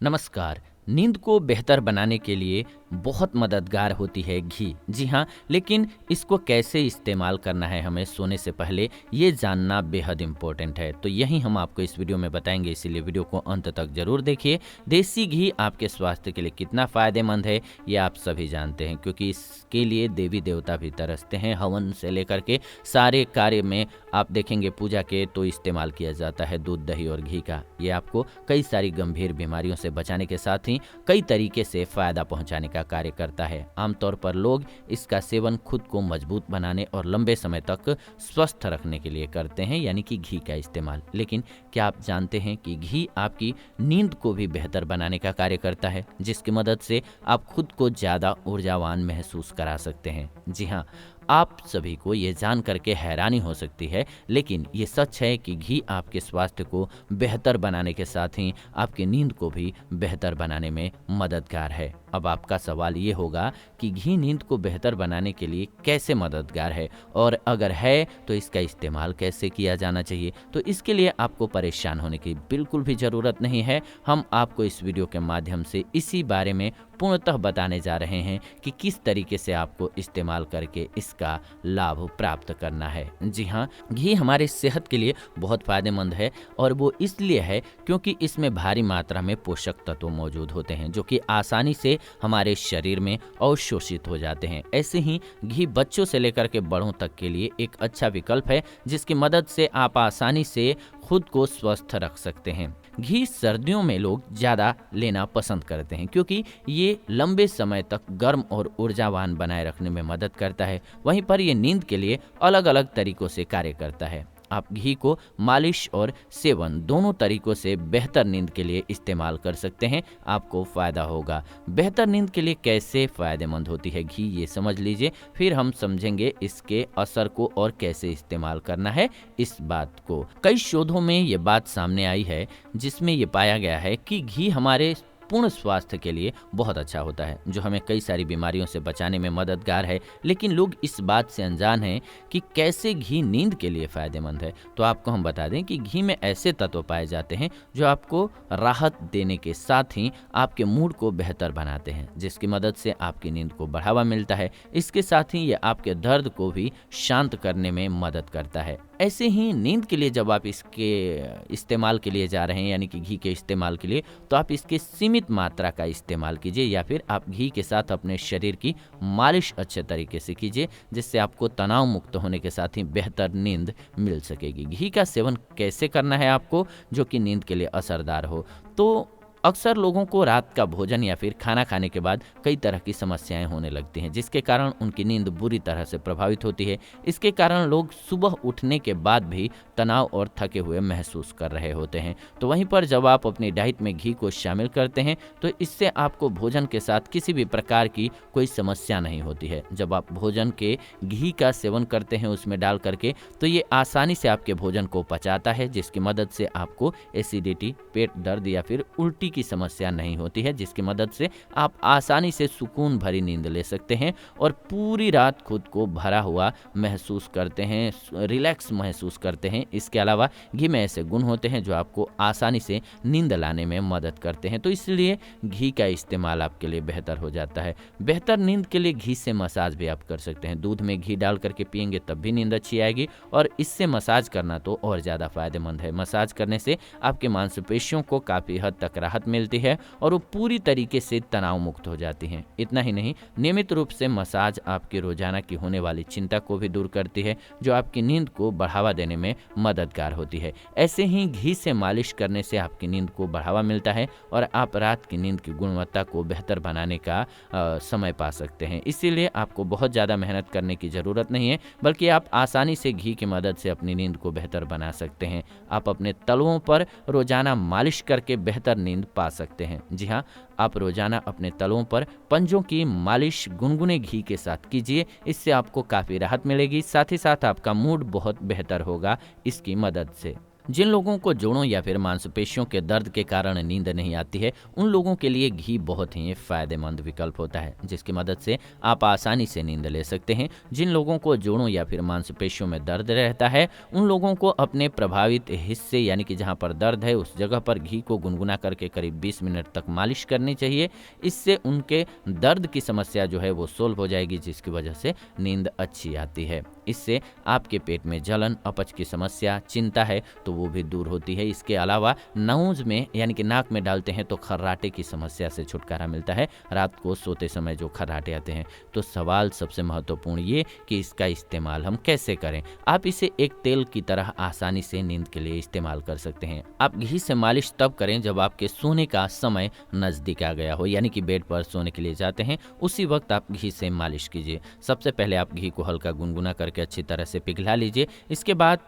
नमस्कार। नींद को बेहतर बनाने के लिए बहुत मददगार होती है घी। जी हाँ, लेकिन इसको कैसे इस्तेमाल करना है हमें सोने से पहले, ये जानना बेहद इम्पोर्टेंट है। तो यही हम आपको इस वीडियो में बताएंगे, इसीलिए वीडियो को अंत तक ज़रूर देखिए। देसी घी आपके स्वास्थ्य के लिए कितना फ़ायदेमंद है, ये आप सभी जानते हैं, क्योंकि इसके लिए देवी देवता भी तरसते हैं। हवन से लेकर के सारे कार्य में आप देखेंगे पूजा के तो इस्तेमाल किया जाता है दूध, दही और घी का। ये आपको कई सारी गंभीर बीमारियों से बचाने के साथ ही कई तरीके से फायदा पहुंचाने का कार्य करता है। आमतौर पर लोग इसका सेवन खुद को मजबूत बनाने और लंबे समय तक स्वस्थ रखने के लिए करते हैं, यानी कि घी का इस्तेमाल। लेकिन क्या आप जानते हैं कि घी आपकी नींद को भी बेहतर बनाने का कार्य करता है, जिसकी मदद से आप खुद को ज़्यादा ऊर्जावान महसूस करा सकते हैं। जी हाँ, आप सभी को ये जान करके हैरानी हो सकती है, लेकिन ये सच है कि घी आपके स्वास्थ्य को बेहतर बनाने के साथ ही आपकी नींद को भी बेहतर बनाने में मददगार है। अब आपका सवाल ये होगा कि घी नींद को बेहतर बनाने के लिए कैसे मददगार है, और अगर है तो इसका इस्तेमाल कैसे किया जाना चाहिए। तो इसके लिए आपको परेशान होने की बिल्कुल भी ज़रूरत नहीं है। हम आपको इस वीडियो के माध्यम से इसी बारे में पूर्णतः बताने जा रहे हैं कि किस तरीके से आपको इस्तेमाल करके इसका लाभ प्राप्त करना है। जी हाँ, घी हमारे सेहत के लिए बहुत फायदेमंद है, और वो इसलिए है क्योंकि इसमें भारी मात्रा में पोषक तत्व मौजूद होते हैं, जो कि आसानी से हमारे शरीर में अवशोषित हो जाते हैं। ऐसे ही घी बच्चों से लेकर के बड़ों तक के लिए एक अच्छा विकल्प है, जिसकी मदद से आप आसानी से खुद को स्वस्थ रख सकते हैं। घी सर्दियों में लोग ज़्यादा लेना पसंद करते हैं, क्योंकि ये लंबे समय तक गर्म और ऊर्जावान बनाए रखने में मदद करता है। वहीं पर ये नींद के लिए अलग अलग तरीकों से कार्य करता है। आप घी को मालिश और सेवन दोनों तरीकों से बेहतर नींद के लिए इस्तेमाल कर सकते हैं। आपको फ़ायदा होगा। बेहतर नींद के लिए कैसे फ़ायदेमंद होती है घी, ये समझ लीजिए, फिर हम समझेंगे इसके असर को और कैसे इस्तेमाल करना है इस बात को। कई शोधों में ये बात सामने आई है, जिसमें ये पाया गया है कि घी हमारे पूर्ण स्वास्थ्य के लिए बहुत अच्छा होता है, जो हमें कई सारी बीमारियों से बचाने में मददगार है। लेकिन लोग इस बात से अनजान हैं कि कैसे घी नींद के लिए फ़ायदेमंद है। तो आपको हम बता दें कि घी में ऐसे तत्व पाए जाते हैं जो आपको राहत देने के साथ ही आपके मूड को बेहतर बनाते हैं, जिसकी मदद से आपकी नींद को बढ़ावा मिलता है। इसके साथ ही ये आपके दर्द को भी शांत करने में मदद करता है। ऐसे ही नींद के लिए जब आप इसके इस्तेमाल के लिए जा रहे हैं, यानी कि घी के इस्तेमाल के लिए, तो आप इसके सीमित मात्रा का इस्तेमाल कीजिए, या फिर आप घी के साथ अपने शरीर की मालिश अच्छे तरीके से कीजिए, जिससे आपको तनाव मुक्त होने के साथ ही बेहतर नींद मिल सकेगी। घी का सेवन कैसे करना है आपको, जो कि नींद के लिए असरदार हो। तो अक्सर लोगों को रात का भोजन या फिर खाना खाने के बाद कई तरह की समस्याएं होने लगती हैं, जिसके कारण उनकी नींद बुरी तरह से प्रभावित होती है। इसके कारण लोग सुबह उठने के बाद भी तनाव और थके हुए महसूस कर रहे होते हैं। तो वहीं पर जब आप अपनी डाइट में घी को शामिल करते हैं, तो इससे आपको भोजन के साथ किसी भी प्रकार की कोई समस्या नहीं होती है। जब आप भोजन के घी का सेवन करते हैं उसमें डाल करके, तो ये आसानी से आपके भोजन को पचाता है, जिसकी मदद से आपको एसिडिटी, पेट दर्द या फिर उल्टी की समस्या नहीं होती है, जिसकी मदद से आप आसानी से सुकून भरी नींद ले सकते हैं और पूरी रात खुद को भरा हुआ महसूस करते हैं, रिलैक्स महसूस करते हैं। इसके अलावा घी में ऐसे गुण होते हैं जो आपको आसानी से नींद लाने में मदद करते हैं, तो इसलिए घी का इस्तेमाल आपके लिए बेहतर हो जाता है। बेहतर नींद के लिए घी से मसाज भी आप कर सकते हैं। दूध में घी डाल करके पिएंगे तब भी नींद अच्छी आएगी, और इससे मसाज करना तो और ज़्यादा फायदेमंद है। मसाज करने से आपके मांसपेशियों को काफ़ी हद तक राहत मिलती है और वो पूरी तरीके से तनाव मुक्त हो जाती हैं। इतना ही नहीं, नियमित रूप से मसाज आपकी रोजाना की होने वाली चिंता को भी दूर करती है, जो आपकी नींद को बढ़ावा देने में मददगार होती है। ऐसे ही घी से मालिश करने से आपकी नींद को बढ़ावा मिलता है और आप रात की नींद की गुणवत्ता को बेहतर बनाने का समय पा सकते हैं। इसीलिए आपको बहुत ज़्यादा मेहनत करने की ज़रूरत नहीं है, बल्कि आप आसानी से घी की मदद से अपनी नींद को बेहतर बना सकते हैं। आप अपने तलवों पर रोजाना मालिश करके बेहतर नींद पा सकते हैं। जी हाँ, आप रोजाना अपने तलवों पर पंजों की मालिश गुनगुने घी के साथ कीजिए। इससे आपको काफ़ी राहत मिलेगी, साथ ही साथ आपका मूड बहुत बेहतर होगा इसकी मदद से। जिन लोगों को जोड़ों या फिर मांसपेशियों के दर्द के कारण नींद नहीं आती है, उन लोगों के लिए घी बहुत ही फायदेमंद विकल्प होता है, जिसकी मदद से आप आसानी से नींद ले सकते हैं। जिन लोगों को जोड़ों या फिर मांसपेशियों में दर्द रहता है, उन लोगों को अपने प्रभावित हिस्से यानी कि जहां पर दर्द है उस जगह पर घी को गुनगुना करके करीब 20 मिनट तक मालिश करनी चाहिए। इससे उनके दर्द की समस्या जो है वो सोल्व हो जाएगी, जिसकी वजह से नींद अच्छी आती है। इससे आपके पेट में जलन, अपच की समस्या, चिंता है तो वो भी दूर होती है। इसके अलावा नाउज में यानी कि नाक में डालते हैं तो खर्राटे की समस्या से छुटकारा मिलता है, रात को सोते समय जो खर्राटे आते हैं। तो सवाल सबसे महत्वपूर्ण ये कि इसका इस्तेमाल हम कैसे करें। आप इसे एक तेल की तरह आसानी से नींद के लिए इस्तेमाल कर सकते हैं। आप घी से मालिश तब करें जब आपके सोने का समय नज़दीक आ गया हो, यानी कि बेड पर सोने के लिए जाते हैं उसी वक्त आप घी से मालिश कीजिए। सबसे पहले आप घी को हल्का गुनगुना करके अच्छी तरह से पिघला लीजिए। इसके बाद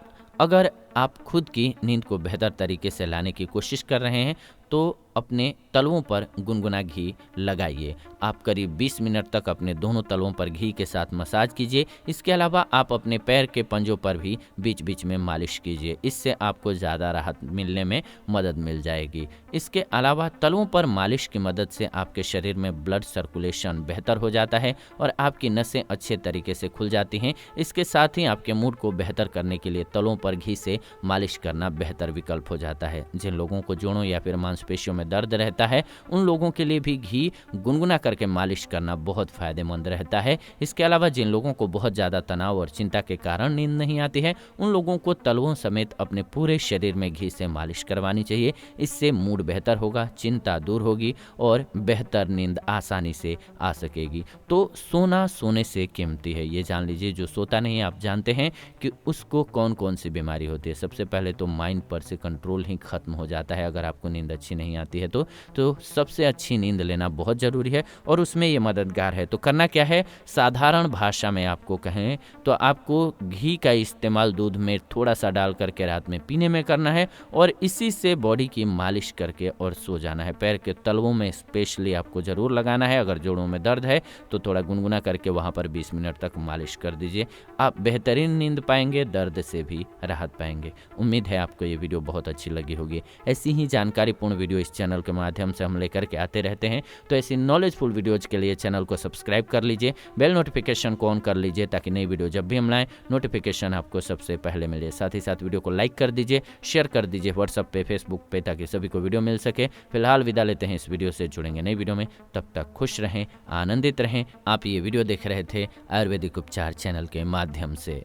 अगर आप खुद की नींद को बेहतर तरीके से लाने की कोशिश कर रहे हैं तो अपने तलवों पर गुनगुना घी लगाइए। आप करीब 20 मिनट तक अपने दोनों तलवों पर घी के साथ मसाज कीजिए। इसके अलावा आप अपने पैर के पंजों पर भी बीच बीच में मालिश कीजिए। इससे आपको ज़्यादा राहत मिलने में मदद मिल जाएगी। इसके अलावा तलवों पर मालिश की मदद से आपके शरीर में ब्लड सर्कुलेशन बेहतर हो जाता है और आपकी नसें अच्छे तरीके से खुल जाती हैं। इसके साथ ही आपके मूड को बेहतर करने के लिए तलवों पर घी से मालिश करना बेहतर विकल्प हो जाता है। जिन लोगों को जोड़ों या फिर मांसपेशियों में दर्द रहता है, उन लोगों के लिए भी घी गुनगुना करके मालिश करना बहुत फायदेमंद रहता है। इसके अलावा जिन लोगों को बहुत ज़्यादा तनाव और चिंता के कारण नींद नहीं आती है, उन लोगों को तलवों समेत अपने पूरे शरीर में घी से मालिश करवानी चाहिए। इससे मूड बेहतर होगा, चिंता दूर होगी और बेहतर नींद आसानी से आ सकेगी। तो सोना सोने से कीमती है, ये जान लीजिए। जो सोता नहीं, आप जानते हैं कि उसको कौन कौन सी बीमारी होती है। सबसे पहले तो माइंड पर से कंट्रोल ही खत्म हो जाता है अगर आपको नींद अच्छी नहीं आती है तो सबसे अच्छी नींद लेना बहुत ज़रूरी है और उसमें ये मददगार है। तो करना क्या है, साधारण भाषा में आपको कहें तो आपको घी का इस्तेमाल दूध में थोड़ा सा डाल करके रात में पीने में करना है और इसी से बॉडी की मालिश करके और सो जाना है। पैर के तलवों में स्पेशली आपको ज़रूर लगाना है। अगर जोड़ों में दर्द है तो थोड़ा गुनगुना करके वहाँ पर 20 मिनट तक मालिश कर दीजिए। आप बेहतरीन नींद पाएंगे, दर्द से भी राहत पाएंगे। उम्मीद है आपको ये वीडियो बहुत अच्छी लगी होगी। ऐसी ही जानकारीपूर्ण वीडियो इस चैनल के माध्यम से हम लेकर के आते रहते हैं। तो ऐसी नॉलेजफुल वीडियोज के लिए चैनल को सब्सक्राइब कर लीजिए, बेल नोटिफिकेशन को ऑन कर लीजिए ताकि नई वीडियो जब भी हम लाएं नोटिफिकेशन आपको सबसे पहले मिले। साथ ही साथ वीडियो को लाइक कर दीजिए, शेयर कर दीजिए व्हाट्सएप पे, फेसबुक पे, ताकि सभी को वीडियो मिल सके। फिलहाल विदा लेते हैं इस वीडियो से, जुड़ेंगे नई वीडियो में। तब तक खुश रहें, आनंदित रहें। आप ये वीडियो देख रहे थे आयुर्वेदिक उपचार चैनल के माध्यम से।